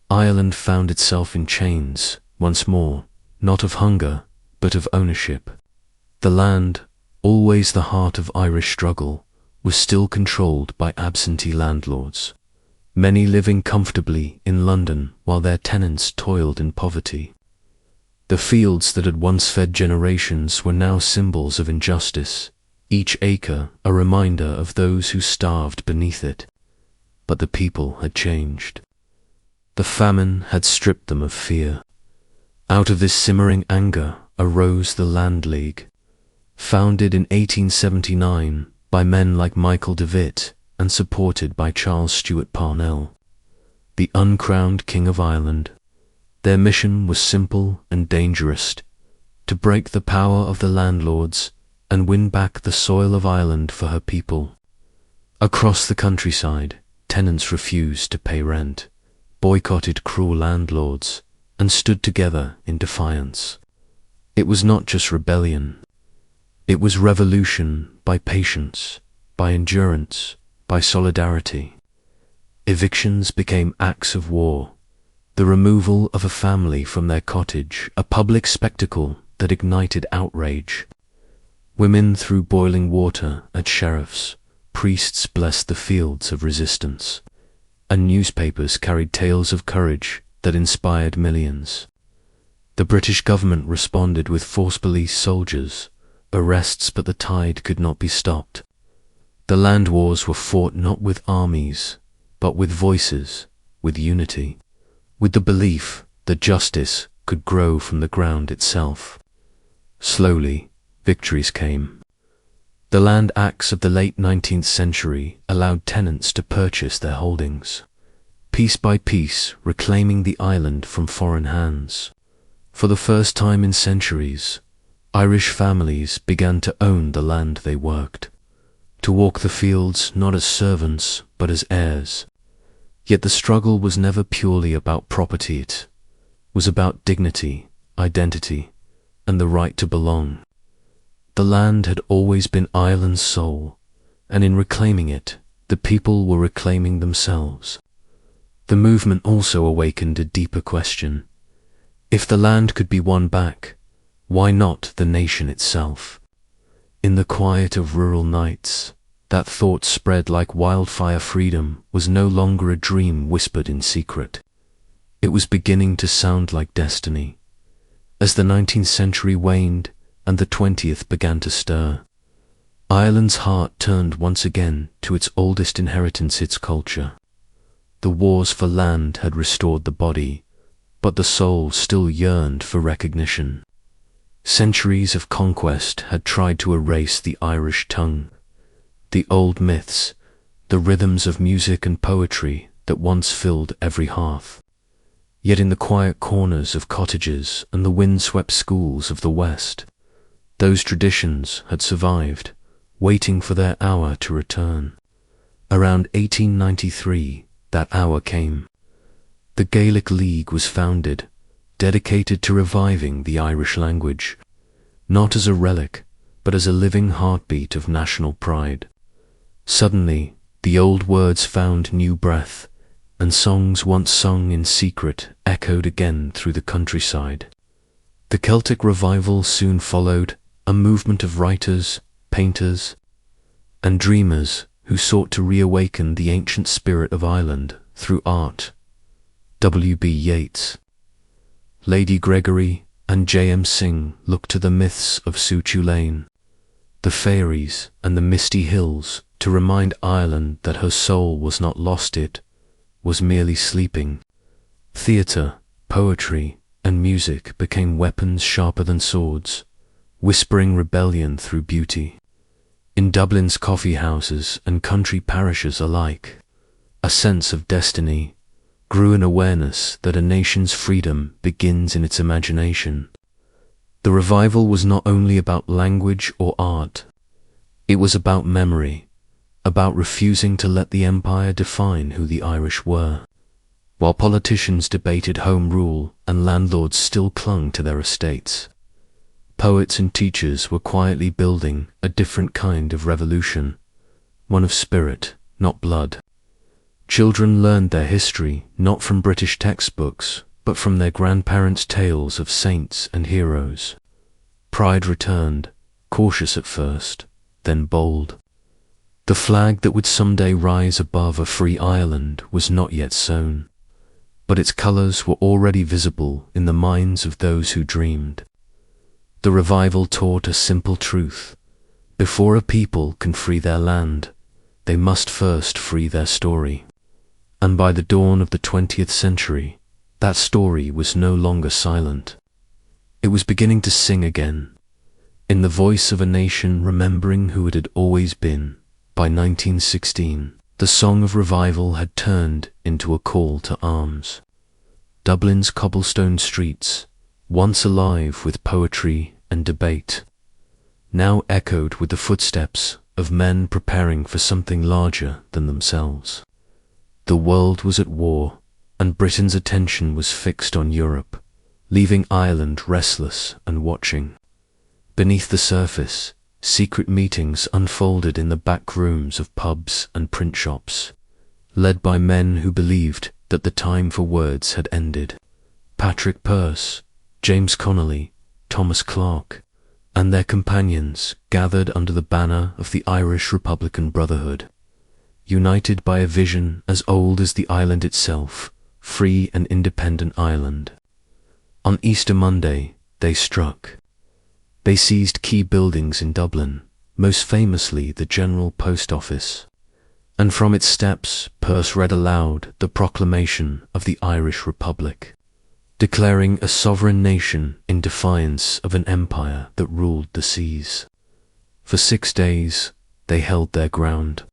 Ireland found itself in chains, once more, not of hunger, but of ownership. The land, always the heart of Irish struggle, was still controlled by absentee landlords, many living comfortably in London while their tenants toiled in poverty. The fields that had once fed generations were now symbols of injustice, each acre a reminder of those who starved beneath it. But the people had changed. The famine had stripped them of fear. Out of this simmering anger arose the Land League, founded in 1879 by men like Michael de Witt and supported by Charles Stewart Parnell, the uncrowned King of Ireland. Their mission was simple and dangerous: to break the power of the landlords and win back the soil of Ireland for her people. Across the countryside, tenants refused to pay rent, boycotted cruel landlords, and stood together in defiance. It was not just rebellion, it was revolution by patience, by endurance, by solidarity. Evictions became acts of war, the removal of a family from their cottage, a public spectacle that ignited outrage. Women threw boiling water at sheriffs, priests blessed the fields of resistance, and newspapers carried tales of courage that inspired millions. The British government responded with force police soldiers, arrests, but the tide could not be stopped. The land wars were fought not with armies, but with voices, with unity, with the belief that justice could grow from the ground itself. Slowly, victories came. The Land Acts of the late 19th century allowed tenants to purchase their holdings, piece by piece reclaiming the island from foreign hands. For the first time in centuries, Irish families began to own the land they worked, to walk the fields not as servants but as heirs. Yet the struggle was never purely about property, it was about dignity, identity, and the right to belong. The land had always been Ireland's soul, and in reclaiming it, the people were reclaiming themselves. The movement also awakened a deeper question. If the land could be won back, why not the nation itself? In the quiet of rural nights, that thought spread like wildfire. Freedom was no longer a dream whispered in secret. It was beginning to sound like destiny. As the 19th century waned and the 20th began to stir, Ireland's heart turned once again to its oldest inheritance, its culture. The wars for land had restored the body, but the soul still yearned for recognition. Centuries of conquest had tried to erase the Irish tongue, the old myths, the rhythms of music and poetry that once filled every hearth. Yet in the quiet corners of cottages and the wind-swept schools of the West, those traditions had survived, waiting for their hour to return. Around 1893, that hour came. The Gaelic League was founded, dedicated to reviving the Irish language, not as a relic, but as a living heartbeat of national pride. Suddenly, the old words found new breath, and songs once sung in secret echoed again through the countryside. The Celtic revival soon followed, a movement of writers, painters, and dreamers who sought to reawaken the ancient spirit of Ireland through art. W.B. Yeats, Lady Gregory, and J.M. Singh looked to the myths of Suchu Lane, the fairies and the misty hills to remind Ireland that her soul was not lost, it was merely sleeping. Theatre, poetry, and music became weapons sharper than swords, whispering rebellion through beauty. In Dublin's coffee houses and country parishes alike, a sense of destiny grew, an awareness that a nation's freedom begins in its imagination. The revival was not only about language or art, it was about memory, about refusing to let the empire define who the Irish were. While politicians debated home rule and landlords still clung to their estates, poets and teachers were quietly building a different kind of revolution, one of spirit, not blood. Children learned their history not from British textbooks, but from their grandparents' tales of saints and heroes. Pride returned, cautious at first, then bold. The flag that would someday rise above a free Ireland was not yet sown, but its colours were already visible in the minds of those who dreamed. The revival taught a simple truth. Before a people can free their land, they must first free their story. And by the dawn of the 20th century, that story was no longer silent. It was beginning to sing again, in the voice of a nation remembering who it had always been. By 1916, the song of revival had turned into a call to arms. Dublin's cobblestone streets, once alive with poetry and debate, now echoed with the footsteps of men preparing for something larger than themselves. The world was at war, and Britain's attention was fixed on Europe, leaving Ireland restless and watching. Beneath the surface, secret meetings unfolded in the back rooms of pubs and print shops, led by men who believed that the time for words had ended. Patrick Pearse, James Connolly, Thomas Clark, and their companions gathered under the banner of the Irish Republican Brotherhood, united by a vision as old as the island itself, free and independent Ireland. On Easter Monday, they struck. They seized key buildings in Dublin, most famously the General Post Office, and from its steps Pearse read aloud the proclamation of the Irish Republic, declaring a sovereign nation in defiance of an empire that ruled the seas. For 6 days, they held their ground.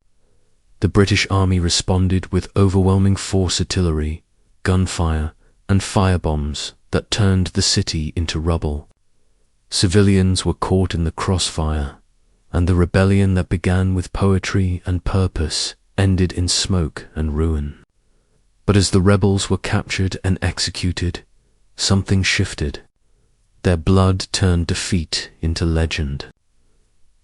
The British Army responded with overwhelming force artillery, gunfire, and firebombs that turned the city into rubble. Civilians were caught in the crossfire, and the rebellion that began with poetry and purpose ended in smoke and ruin. But as the rebels were captured and executed, something shifted. Their blood turned defeat into legend.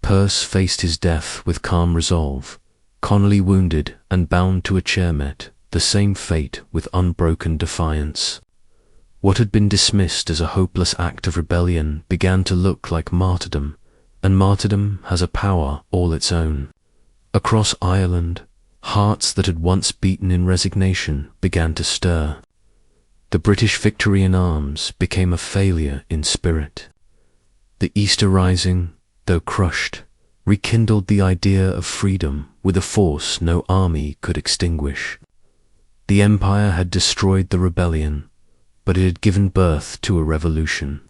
Pearse faced his death with calm resolve. Connolly, wounded and bound to a chair, met the same fate with unbroken defiance. What had been dismissed as a hopeless act of rebellion began to look like martyrdom, and martyrdom has a power all its own. Across Ireland, hearts that had once beaten in resignation began to stir. The British victory in arms became a failure in spirit. The Easter Rising, though crushed, rekindled the idea of freedom with a force no army could extinguish. The Empire had destroyed the rebellion, but it had given birth to a revolution.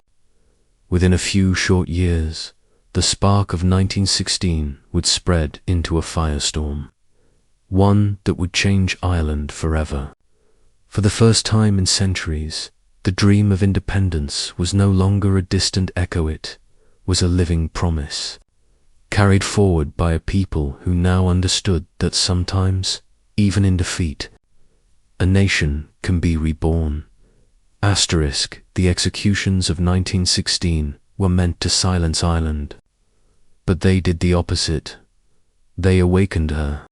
Within a few short years, the spark of 1916 would spread into a firestorm, one that would change Ireland forever. For the first time in centuries, the dream of independence was no longer a distant echo, it was a living promise, carried forward by a people who now understood that sometimes, even in defeat, a nation can be reborn. The executions of 1916 were meant to silence Ireland, but they did the opposite. They awakened her.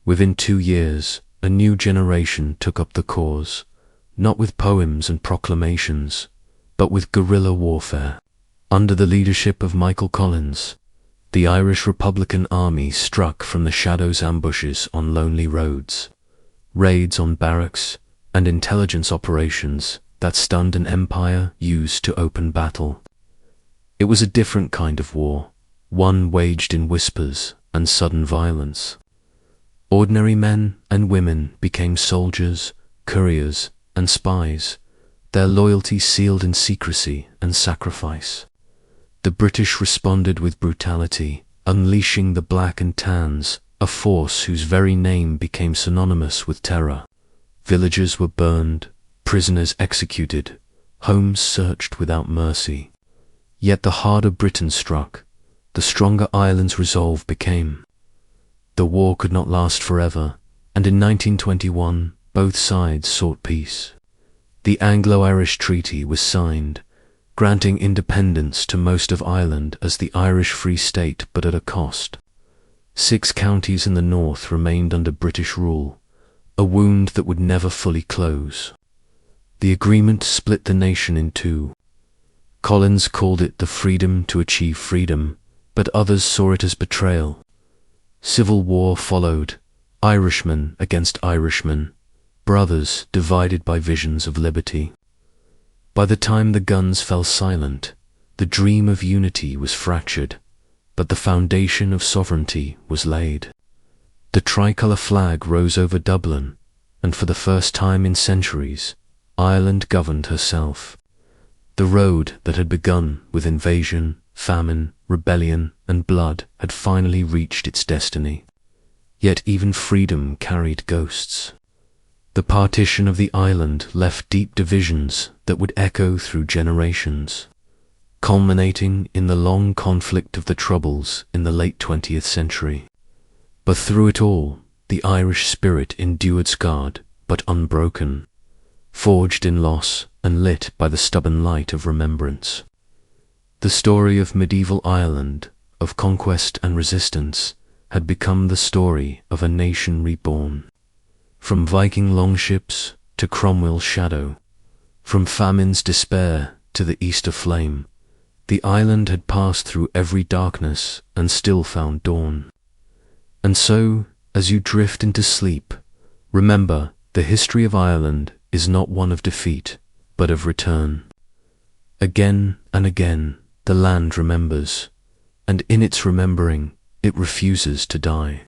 Within 2 years, a new generation took up the cause, not with poems and proclamations, but with guerrilla warfare. Under the leadership of Michael Collins, the Irish Republican Army struck from the shadows ambushes on lonely roads, raids on barracks, and intelligence operations that stunned an empire used to open battle. It was a different kind of war, one waged in whispers and sudden violence. Ordinary men and women became soldiers, couriers, and spies, their loyalty sealed in secrecy and sacrifice. The British responded with brutality, unleashing the Black and Tans, a force whose very name became synonymous with terror. Villages were burned, prisoners executed, homes searched without mercy. Yet the harder Britain struck, the stronger Ireland's resolve became. The war could not last forever, and in 1921 both sides sought peace. The Anglo-Irish Treaty was signed, granting independence to most of Ireland as the Irish Free State, but at a cost. 6 counties in the north remained under British rule, a wound that would never fully close. The agreement split the nation in two. Collins called it the freedom to achieve freedom, but others saw it as betrayal. Civil war followed, Irishmen against Irishmen, brothers divided by visions of liberty. By the time the guns fell silent, the dream of unity was fractured, but the foundation of sovereignty was laid. The tricolour flag rose over Dublin, and for the first time in centuries, Ireland governed herself. The road that had begun with invasion, famine, rebellion, and blood had finally reached its destiny. Yet even freedom carried ghosts. The partition of the island left deep divisions that would echo through generations, culminating in the long conflict of the Troubles in the late 20th century. But through it all, the Irish spirit endured, scarred but unbroken, forged in loss and lit by the stubborn light of remembrance. The story of medieval Ireland, of conquest and resistance had become the story of a nation reborn. From Viking longships to Cromwell's shadow, from famine's despair to the Easter flame, the island had passed through every darkness and still found dawn. And so, as you drift into sleep, remember the history of Ireland is not one of defeat, but of return. Again and again, the land remembers, and in its remembering, it refuses to die.